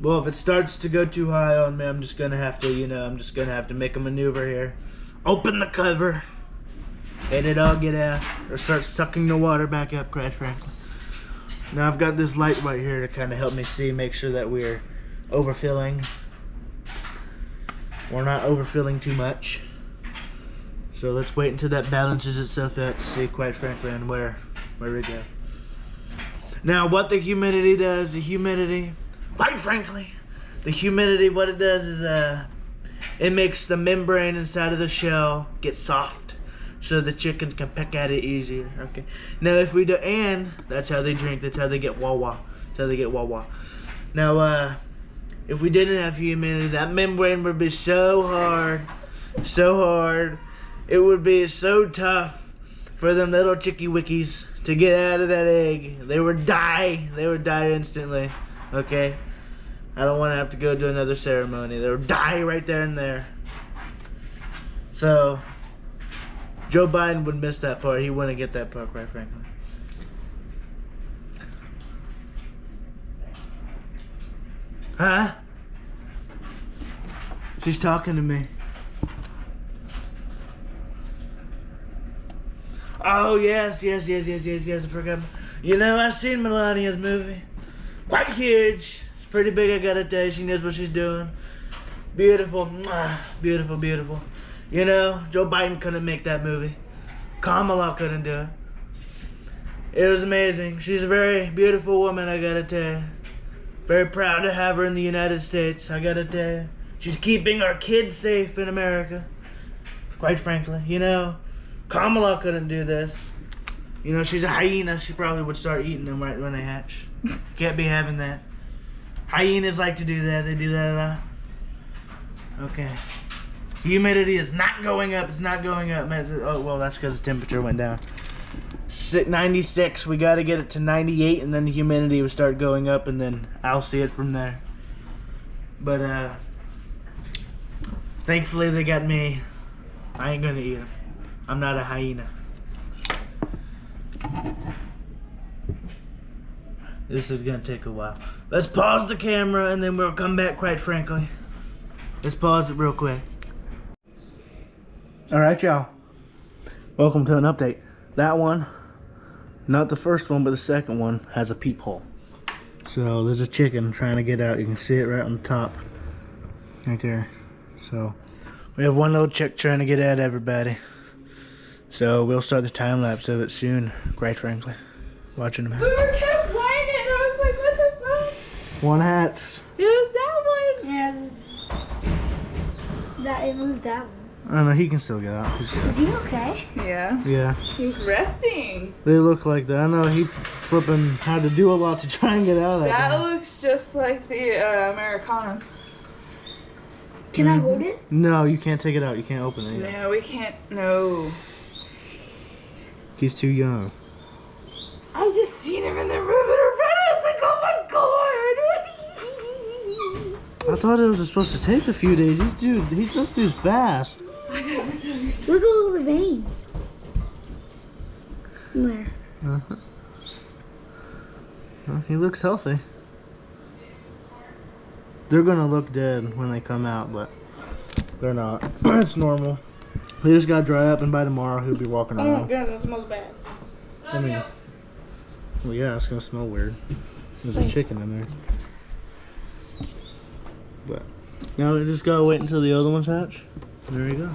well, if it starts to go too high on me, I'm just gonna have to, I'm just gonna have to make a maneuver here. Open the cover, and it'll get out, or start sucking the water back up, quite frankly. Now I've got this light right here to kind of help me see, make sure that we're overfilling. We're not overfilling too much. So let's wait until that balances itself out to see, quite frankly, on where we go. Now what the humidity does, quite frankly, the humidity, what it does is it makes the membrane inside of the shell get soft so the chickens can peck at it easier. Okay. Now if we do, and that's how they drink, that's how they get wawa. That's how they get wawa. Now if we didn't have humidity, that membrane would be so hard, it would be so tough for them little chicky wickies to get out of that egg. They would die instantly. Okay. I don't want to have to go to another ceremony. They would die right there and there. So, Joe Biden would miss that part. He wouldn't get that part, quite frankly. Huh? She's talking to me. Oh, yes, I forgot. I've seen Melania's movie. Quite huge. Pretty big, I gotta tell you. She knows what she's doing. Beautiful. Beautiful. Joe Biden couldn't make that movie. Kamala couldn't do it. It was amazing. She's a very beautiful woman, I gotta tell you. Very proud to have her in the United States, I gotta tell you. She's keeping our kids safe in America. Quite frankly. Kamala couldn't do this. She's a hyena. She probably would start eating them right when they hatch. Can't be having that. Hyenas like to do that. They do that a lot. Okay. Humidity is not going up. It's not going up. Oh, well, that's because the temperature went down. 96. We got to get it to 98, and then the humidity will start going up, and then I'll see it from there. But, thankfully, they got me. I ain't going to eat them. I'm not a hyena. This is gonna take a while. Let's pause the camera and then we'll come back, quite frankly. Let's pause it real quick. Alright, y'all. Welcome to an update. That one, not the first one, but the second one, has a peephole. So there's a chicken trying to get out. You can see it right on the top. Right there. So we have one little chick trying to get at everybody. So we'll start the time lapse of it soon, quite frankly. Watching them hatch. We kept whining. I was like, what the fuck? One hatch. It was that one. Yes. That it moved that one. I know, he can still get out. He's good. Is he okay? Yeah. Yeah. He's resting. They look like that. I know he flipping had to do a lot to try and get out of that. That guy. looks just like the Americanas. Can I hold it? No, you can't take it out. You can't open it. No, we can't. No. He's too young. I just seen him in the room and I was like, oh my god. I thought it was supposed to take a few days. This dude's fast. Look at all the veins. Where? Uh-huh. Well, he looks healthy. They're gonna look dead when they come out, but they're not. It's normal. They just gotta dry up, and by tomorrow he'll be walking Oh my around. god, that smells bad. I mean, well, yeah, it's gonna smell weird. There's a chicken in there. But now we just gotta wait until the other ones hatch. There you go.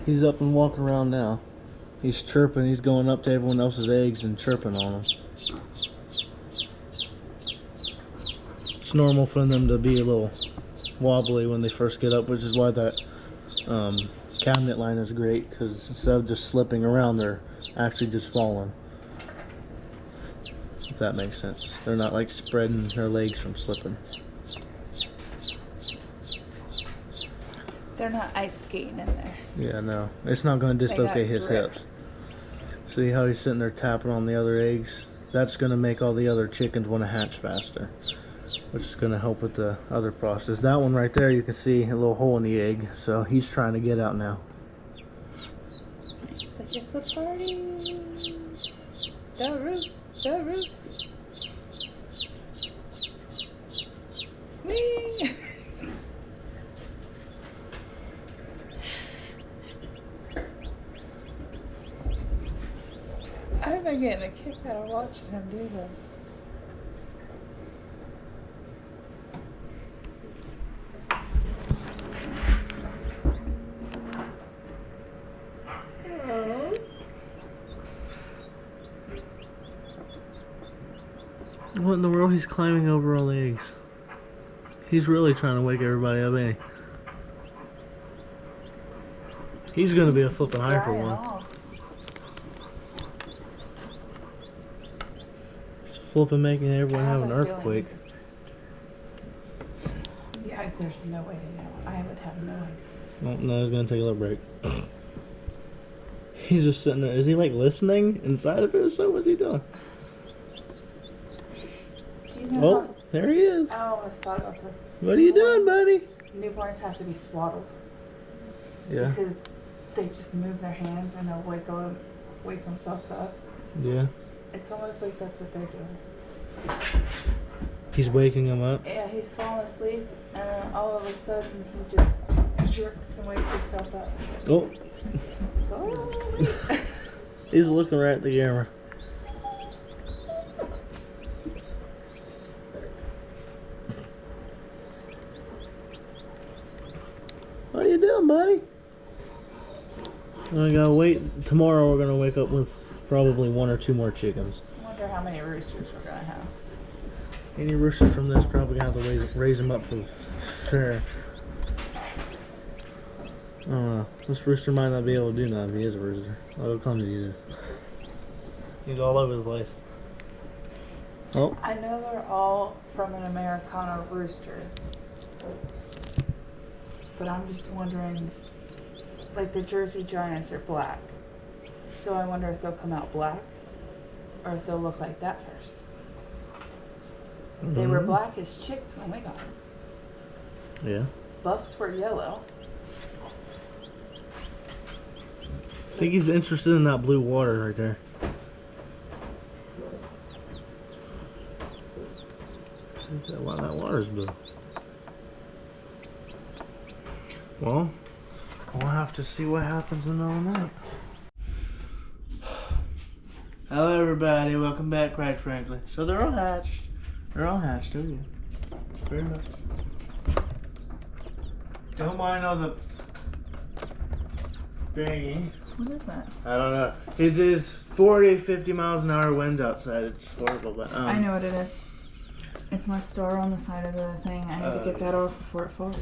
He's up and walking around now. He's chirping. He's going up to everyone else's eggs and chirping on them. It's normal for them to be a little wobbly when they first get up, which is why that cabinet liner is great, because instead of just slipping around, they're actually just falling. If that makes sense. They're not like spreading their legs from slipping. They're not ice skating in there. Yeah, no. It's not going to dislocate his grip. hips. See how he's sitting there tapping on the other eggs? That's going to make all the other chickens want to hatch faster, which is going to help with the other process. That one right there, you can see a little hole in the egg, so he's trying to get out now. Such a party. The roof. The roof. Whee! I've been getting a kick out of watching him do this. What in the world? He's climbing over all the eggs. He's really trying to wake everybody up, ain't he? He's gonna be a flippin' hyper Drying one. off. He's flipping, making everyone I have have an a feeling earthquake. he's a rooster. Yeah, there's no way to know. I would have no idea. Oh, no, he's gonna take a little break. He's just sitting there. Is he like listening inside of it or so? What's he doing? Do you know Oh, there he is. I almost thought about this. What are you doing, buddy? Newborns have to be swaddled Yeah, because they just move their hands and they'll wake themselves up. yeah. It's almost like that's what they're doing. He's waking him up. Yeah, he's falling asleep and then all of a sudden he just jerks and wakes himself up. Oh, Oh. he's looking right at the camera. What are you doing, buddy? I gotta wait. Tomorrow we're gonna wake up with probably 1 or 2 more chickens. I wonder how many roosters we're gonna have. Any rooster from this probably gonna have to raise them up for fair. I don't know. This rooster might not be able to do nothing if he is a rooster. It'll come to you. He's all over the place. Oh, I know they're all from an Americana rooster. But I'm just wondering, like the Jersey Giants are black. So I wonder if they'll come out black or if they'll look like that first. They were black as chicks when we got them. yeah. Buffs were yellow. I think he's interested in that blue water right there. Wow, that water's blue. Well, we'll have to see what happens in the middle of the night. Hello everybody, welcome back, quite frankly. So they're all hatched. They're all hatched, oh yeah. Very much. Don't mind all the banging. What is that? I don't know. It is 40, 50 miles an hour winds outside. It's horrible, but I know what it is. It's my star on the side of the thing. I need to get that off before it falls.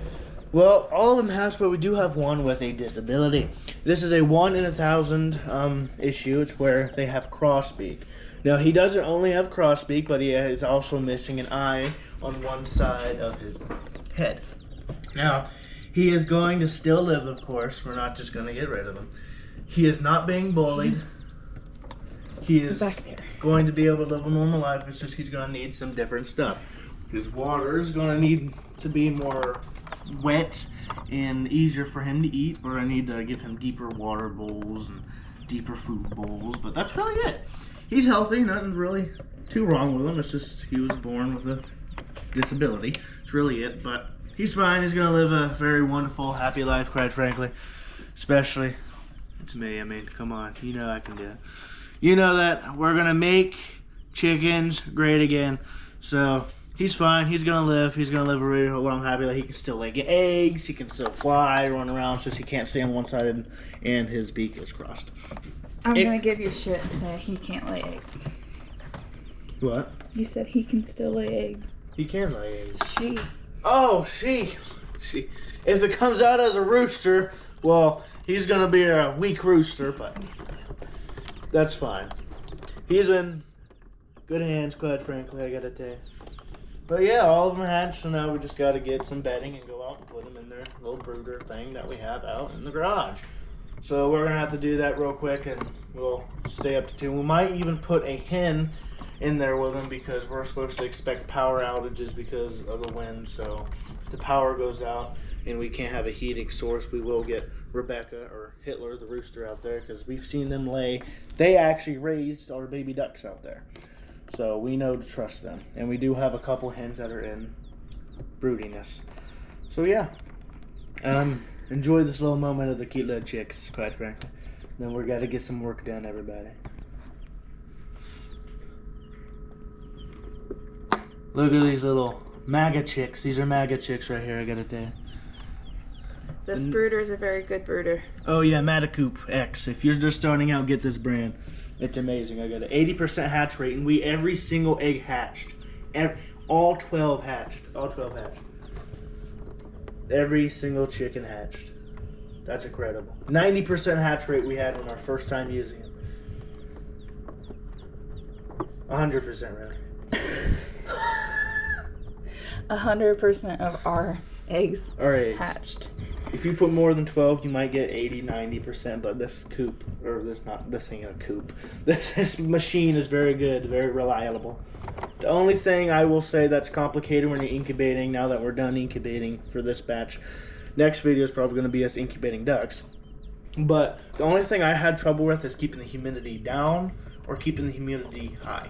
Well, all of them hatched, but we do have one with a disability. This is a 1 in 1,000 issue. It's where they have crossbeak. Now, he doesn't only have crossbeak, but he is also missing an eye on one side of his head. Now, he is going to still live, of course. We're not just going to get rid of him. He is not being bullied. He is Back there. going to be able to live a normal life. It's just he's going to need some different stuff. His water is going to need to be more wet and easier for him to eat. Or I need to give him deeper water bowls and deeper food bowls. But that's really it. He's healthy. Nothing's really too wrong with him. It's just he was born with a disability. It's really it. But he's fine. He's going to live a very wonderful, happy life, quite frankly. Especially, it's me. I mean, come on. You know I can do it. You know that we're going to make chickens great again. So he's fine. He's going to live. He's going to live a really long, happy life. He can still lay eggs. He can still fly, run around. It's just he can't stay on one side and his beak is crossed. I'm going to give you shit and say he can't lay eggs. What? You said he can still lay eggs. He can lay eggs. She. Oh, she. If it comes out as a rooster, well, he's going to be a weak rooster, but that's fine. He's in good hands, quite frankly, I gotta tell you. But yeah, all of them hatched, so now we just gotta get some bedding and go out and put them in their little brooder thing that we have out in the garage. So we're gonna have to do that real quick, and we'll stay up to 2. We might even put a hen in there with them because we're supposed to expect power outages because of the wind. So if the power goes out and we can't have a heating source, we will get Rebecca or Hitler the rooster out there because we've seen them lay. They actually raised our baby ducks out there. So we know to trust them. And we do have a couple hens that are in broodiness. So yeah. Enjoy this little moment of the cute little chicks, quite frankly. Then we're got to get some work done, everybody. Look at these little MAGA chicks. These are MAGA chicks right here, I gotta tell you. This brooder is a very good brooder. Oh yeah, maticoopx. If you're just starting out, get this brand. It's amazing. I got an 80% hatch rate, and every single egg hatched. All 12 hatched. All 12 hatched. Every single chicken hatched. That's incredible. 90% hatch rate we had on our first time using it. 100% really. 100% of our eggs hatched. If you put more than 12, you might get 80, 90%, but this coop, or this ain't a coop. This machine is very good, very reliable. The only thing I will say that's complicated when you're incubating, now that we're done incubating for this batch, next video is probably going to be us incubating ducks. But the only thing I had trouble with is keeping the humidity down or keeping the humidity high.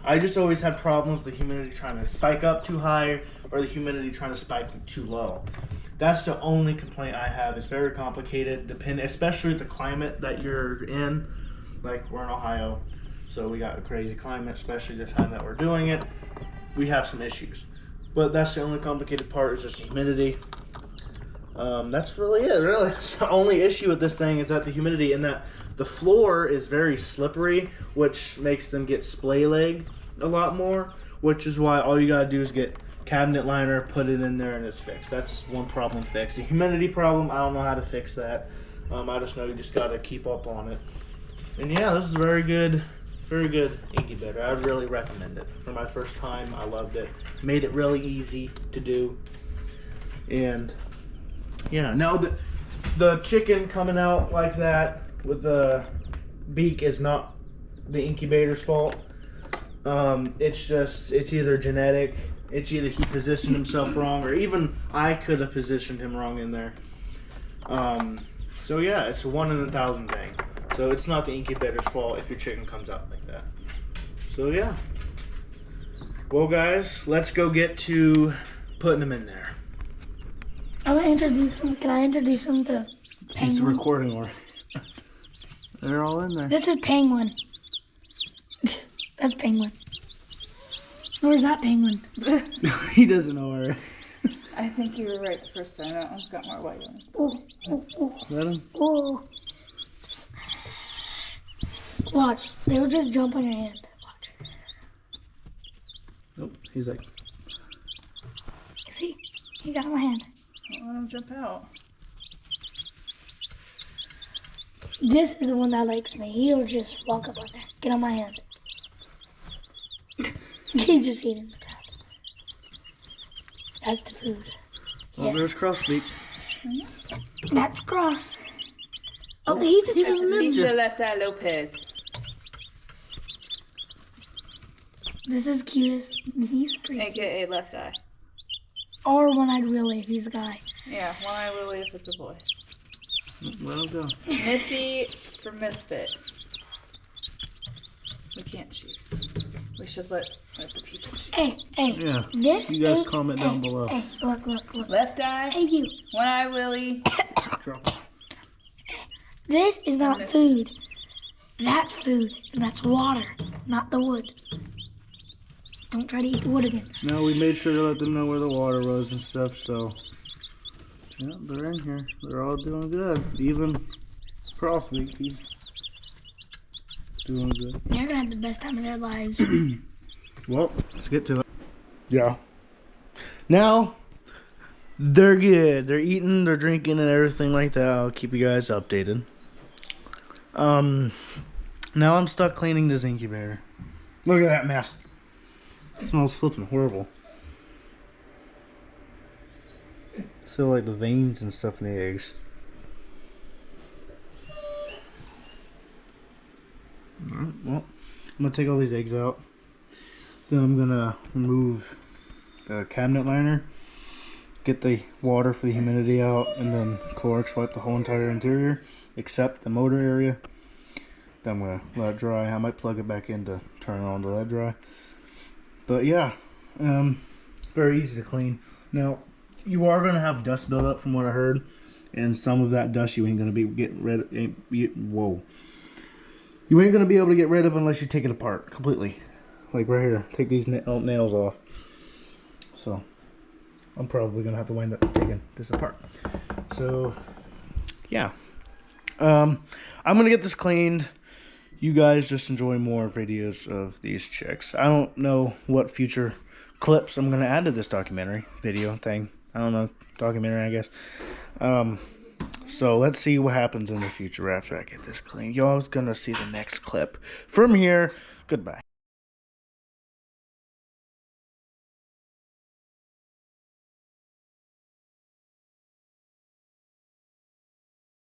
I just always had problems with the humidity trying to spike up too high or the humidity trying to spike too low. That's the only complaint I have. It's very complicated, especially the climate that you're in. Like, we're in Ohio, so we got a crazy climate, especially this time that we're doing it. We have some issues. But that's the only complicated part, is just humidity. That's really it, really. That's the only issue with this thing, is that the humidity, and that the floor is very slippery, which makes them get splay leg a lot more, which is why all you gotta do is get cabinet liner, put it in there, and it's fixed. That's one problem fixed. The humidity problem, I don't know how to fix that. I just know you just gotta keep up on it. And yeah, this is a very good incubator. I would really recommend it. For my first time, I loved it. Made it really easy to do. And yeah, now the chicken coming out like that with the beak is not the incubator's fault. It's either genetic. It's either he positioned himself wrong, or even I could have positioned him wrong in there. So yeah, it's a 1 in 1,000 thing. So it's not the incubator's fault if your chicken comes out like that. So yeah. Well guys, let's go get to putting them in there. I want to introduce them. Can I introduce them to Penguin? He's recording already. They're all in there. This is Penguin. That's Penguin. Where's that Penguin? He doesn't know her. I think you were right the first time. That one's got more white ones. Let him. Oh. Watch. They'll just jump on your hand. Watch. Nope. He's like. See? He got my hand. Don't let him jump out. This is the one that likes me. He'll just walk up on there. Get on my hand. He just ate in the crowd. That's the food. Oh, there's Crossbeak. That's Cross. Oh, he doesn't live. He's the left eye Lopez. This is cutest. He's pretty. AKA left eye. Or one-eyed Willie if he's a guy. Yeah, one eye Willie if it's a boy. Let him go. Missy for Misfit. We can't choose. We should let the people choose. Hey. Yeah. This you guys ain't, comment down below. Hey, look. Left eye. Hey, you. One eye Willie. Drop it. This is not food. That's food. And that's water, not the wood. Don't try to eat the wood again. No, we made sure to let them know where the water was and stuff, so. Yeah, they're in here. They're all doing good. Even Crossbeak, he's doing good. They're gonna have the best time of their lives. Well, let's get to it. Yeah. Now, they're good. They're eating, they're drinking, and everything like that. I'll keep you guys updated. Now I'm stuck cleaning this incubator. Look at that mess. It smells flipping horrible. Still like the veins and stuff in the eggs. Alright, well, I'm gonna take all these eggs out. Then I'm gonna remove the cabinet liner, get the water for the humidity out, and then Clorox wipe the whole entire interior except the motor area. Then I'm gonna let it dry. I might plug it back in to turn it on to let it dry. But yeah, very easy to clean. Now, you are gonna have dust buildup from what I heard, and some of that dust you ain't gonna be getting rid of. Whoa. You ain't gonna be able to get rid of unless you take it apart completely. Like right here, take these nails off. So, I'm probably gonna have to wind up taking this apart. So, yeah. I'm gonna get this cleaned. You guys just enjoy more videos of these chicks. I don't know what future clips I'm gonna add to this documentary video thing. I don't know, documentary, I guess. So let's see what happens in the future after I get this clean. Y'all's gonna see the next clip. From here, goodbye.